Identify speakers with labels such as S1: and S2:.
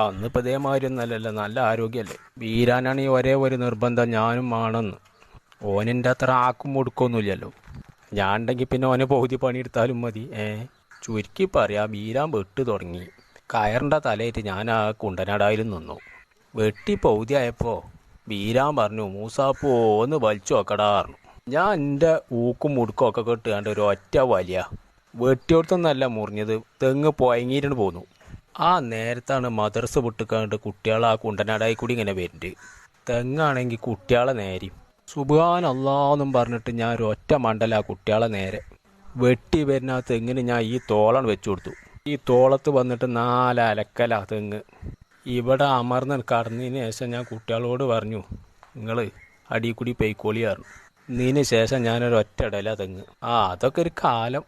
S1: അന്നിപ്പോൾ ഇതേമാതിരി ഒന്നല്ലല്ലോ, നല്ല ആരോഗ്യമല്ലേ. വീരാനാണെങ്കിൽ ഒരേ ഒരു നിർബന്ധം ഞാനും ആണെന്ന്. ഓനിൻ്റെ അത്ര ആക്കും മുടുക്കൊന്നുമില്ലല്ലോ. ഞാൻ ഉണ്ടെങ്കിൽ പിന്നെ ഓനെ പകുതി പണിയെടുത്താലും മതി. ചുരുക്കി പറയാ, വീരാൻ വെട്ട് തുടങ്ങി. കയറിൻ്റെ തലയിട്ട് ഞാൻ ആ കുണ്ടനാടായാലും നിന്നു. വെട്ടി പകുതിയായപ്പോൾ വീരാൻ പറഞ്ഞു, മൂസാപ്പോ ഒന്ന് വലിച്ചു നോക്കടാ പറഞ്ഞു. ഞാൻ എൻ്റെ ഊക്കും മുടുക്കും ഒക്കെ കെട്ടുകാണ്ട് ഒരു ഒറ്റ വലിയ വെട്ടിയോടത്തൊന്നല്ല മുറിഞ്ഞത്, തെങ്ങ് പൊയങ്ങിയിട്ട് പോന്നു. ആ നേരത്താണ് മദർസ് വിട്ടുകാണ്ട് കുട്ടികൾ ആ കുണ്ടനാടായി കൂടി ഇങ്ങനെ വരുന്നുണ്ട്. തെങ്ങാണെങ്കിൽ കുട്ടികളെ നേരെയും സുബ്ഹാൻ അല്ലാന്നും പറഞ്ഞിട്ട് ഞാൻ ഒരു ഒറ്റ മണ്ടല ആ കുട്ടികളെ നേരെ വെട്ടി വരുന്ന ആ തെങ്ങിന് ഞാൻ ഈ തോളാണ് വെച്ചു കൊടുത്തു. ഈ തോളത്ത് വന്നിട്ട് 4 അലക്കല തെങ്ങ്. ഇവിടെ അമർന്ന് കടന്നതിന് ശേഷം ഞാൻ കുട്ടികളോട് പറഞ്ഞു, നിങ്ങൾ അടി കൂടി പെയ്ക്കോളി പറഞ്ഞു. ഇതിന് ശേഷം ഞാനൊരു ഒറ്റ ഇടല തെങ്ങ്. അതൊക്കെ ഒരു കാലം.